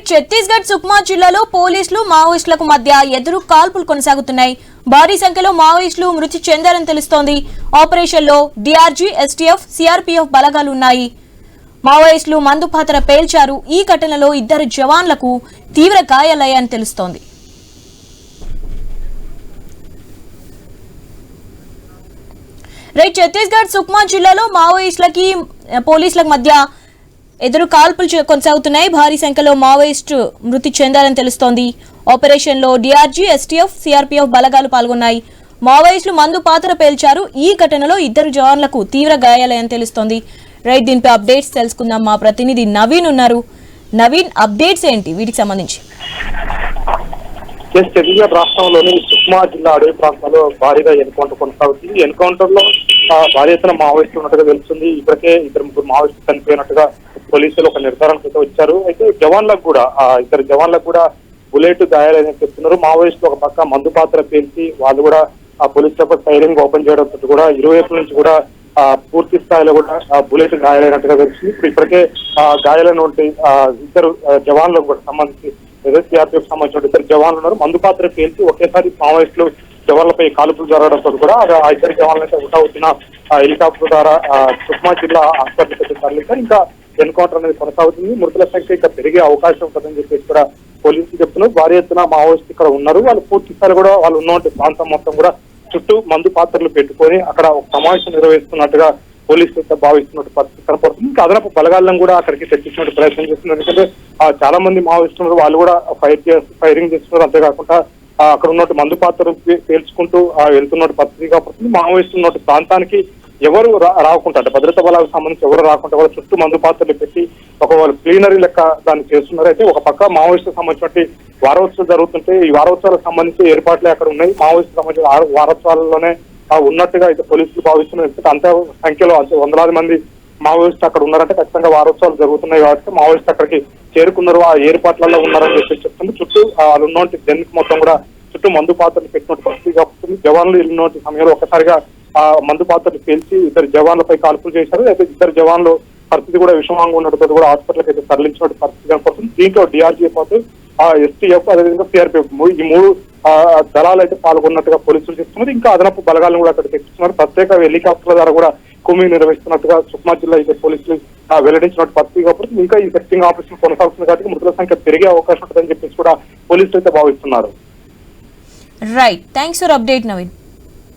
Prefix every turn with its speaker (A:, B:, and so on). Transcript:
A: Right Chhattisgarh Sukma జిల్లాలో పోలీసులు మావోయిస్టులకు మధ్య ఎదురు కాల్పులు కొనసాగుతున్నాయి. భారీ సంఖ్యలో మావోయిస్టులు మృతి చెందారని తెలుస్తోంది. ఆపరేషన్ లో డిఆర్జీ, ఎస్టీఎఫ్, సిఆర్పీఎఫ్ బలగాలు ఉన్నాయి. మావోయిస్టులు మందుపాత్ర పేల్చారు. ఈ ఘటనలో 2 జవాన్లకు తీవ్ర గాయాలయ్యాయని తెలుస్తోంది. రైట్ ఛత్తీస్గఢ్ సుక్మా జిల్లాలో మావోయిస్టులకి పోలీసులకు మధ్య ఎదురు కాల్పులు కొనసాగుతున్నాయి. భారీ సంఖ్యలో మావోయిస్టు మృతి చెందారని తెలుస్తోంది. ఆపరేషన్ లో డిఆర్జీ, ఎస్టీఎఫ్, సిఆర్పీఎఫ్ బలగాలు పాల్గొన్నాయి. మావోయిస్టులు మందు పాత్ర పేల్చారు. ఈ ఘటనలో 2 జవాన్లకు తీవ్ర గాయాలయ్యాయని తెలుస్తోంది. రైట్ దీనిపై అప్డేట్స్ తెలుసుకుందాం. మా ప్రతినిధి నవీన్ ఉన్నారు. నవీన్, అప్డేట్స్ ఏంటి వీటికి సంబంధించి?
B: ఛత్తీస్గఢ్ రాష్ట్రంలోని సుక్మా జిల్లా అడవి ప్రాంతాల్లో భారీగా ఎన్కౌంటర్ కొనసాగుతుంది. ఎన్కౌంటర్ లో భారీ ఎత్తున మావోయిస్టులు ఉన్నట్టుగా తెలుస్తుంది. ఇప్పటికే 2-3 మావోయిస్టులు చనిపోయినట్టుగా పోలీసులు ఒక నిర్ధారణకు అయితే వచ్చారు. అయితే జవాన్లకు కూడా 2 జవాన్లకు కూడా బుల్లెట్ గాయాలని చెప్తున్నారు. మావోయిస్టులు ఒక పక్క మందు పాత్ర పేల్చి వాళ్ళు కూడా ఆ పోలీసులకు ఫైరింగ్ ఓపెన్ చేయడంతో కూడా ఇరువైపుల నుంచి కూడా పూర్తి స్థాయిలో కూడా బుల్లెట్ గాయాలైనట్టుగా తెలుస్తుంది. ఇప్పుడు ఇప్పటికే గాయాలైన 2 జవాన్లకు కూడా సంబంధించి సిఆర్పీఎఫ్ సంబంధించిన 2 జవాన్లు ఉన్నారు. మందు పాత్ర పేల్చి ఒకేసారి మావోయిస్టులు జవాన్లపై కాల్పులు జరగడంతో కూడా ఆ 2 జవాన్లైతే ఉటవుతున్న హెలికాప్టర్ ద్వారా సుక్మా జిల్లా ఆసుపత్రికి తరలించారు. ఇంకా ఎన్కౌంటర్ అనేది కొనసాగుతుంది. మృతుల సంఖ్య ఇంకా పెరిగే అవకాశం ఉంటుందని చెప్పేసి కూడా పోలీసులు చెప్తున్నారు. భారీ ఎత్తున మావోయిస్టు ఇక్కడ ఉన్నారు. వాళ్ళు పూర్తి స్థాయి కూడా వాళ్ళు ఉన్నటువంటి ప్రాంతం మొత్తం కూడా చుట్టూ మందు పాత్రలు పెట్టుకొని అక్కడ ఒక సమావేశం నిర్వహిస్తున్నట్టుగా పోలీసులు అయితే భావిస్తున్నట్టు పరిస్థితి కనపడుతుంది. ఇంకా అదనపు బలగాలను కూడా అక్కడికి తెచ్చించినట్టు ప్రయత్నం చేస్తున్నారు. ఎందుకంటే చాలా మంది మావోయిస్టులు వాళ్ళు కూడా ఫైరింగ్ చేస్తున్నారు. అంతేకాకుండా అక్కడ ఉన్నట్టు మందు పాత్రలు పేల్చుకుంటూ వెళ్తున్నట్టు పరిస్థితి కాబట్టి మావోయిస్టులు ఉన్నట్టు ప్రాంతానికి ఎవరు రాకుండా అంటే భద్రతా బలాలకు సంబంధించి ఎవరు రాకుండా వాళ్ళ చుట్టూ మందు పాత్రలు పెట్టి ఒక వాళ్ళు క్లీనరీ లెక్క దాన్ని చేస్తున్నారు. అయితే ఒక పక్క మావోయిస్టులకు సంబంధించినటువంటి వారోత్సవాలు జరుగుతుంటే ఈ వారోత్సవాలకు సంబంధించి ఏర్పాట్లే అక్కడ ఉన్నాయి. మావోయిస్టులకు సంబంధించిన వారోత్సవాల్లోనే ఉన్నట్టుగా అయితే పోలీసులు భావిస్తున్నారు. ఎందుకంటే అంత సంఖ్యలో వందలాది మంది మావోయిస్టు అక్కడ ఉన్నారంటే ఖచ్చితంగా వారోత్సవాలు జరుగుతున్నాయి కాబట్టి మావోయిస్టు అక్కడికి చేరుకున్నారు. ఆ ఏర్పాట్లలో ఉన్నారని చెప్పి చెప్తుంది. చుట్టూ వాళ్ళు ఉన్నటువంటి జన్కి మొత్తం కూడా చుట్టూ మందు పాత్రలు పెట్టినట్టు పరిస్థితి కాబట్టి జవాన్లు వెళ్ళినటువంటి సమయంలో ఒక్కసారిగా మందు పాత్రలు పేల్చి 2 జవాన్లపై కాల్పులు చేశారు. అయితే 2 జవాన్లు పరిస్థితి కూడా విషమంగా ఉండడంతో కూడా హాస్పిటల్కి అయితే తరలించినట్టు పరిస్థితి కనపడుతుంది. దీంట్లో డిఆర్జీ పాటు ఎస్టీఎఫ్ అదేవిధంగా సిఆర్పీఎఫ్ ఈ 3 దళాలు అయితే పాల్గొన్నట్టుగా పోలీసులు చెప్తున్నారు. ఇంకా అదనపు బలగాలను కూడా అక్కడ తెచ్చిస్తున్నారు. ప్రత్యేక హెలికాప్టర్ల ద్వారా కూడా కూమింగ్ నిర్వహిస్తున్నట్టుగా సుక్మా జిల్లా అయితే పోలీసులు వెల్లడించినట్టు పరిస్థితి కాబట్టి ఇంకా ఈ సెర్చింగ్ ఆపరేషన్ కొనసాగుతుంది కాబట్టి మృతుల సంఖ్య పెరిగే అవకాశం ఉంటుందని చెప్పేసి కూడా పోలీసులు అయితే భావిస్తున్నారు.
A: Right, thanks for update Naveen.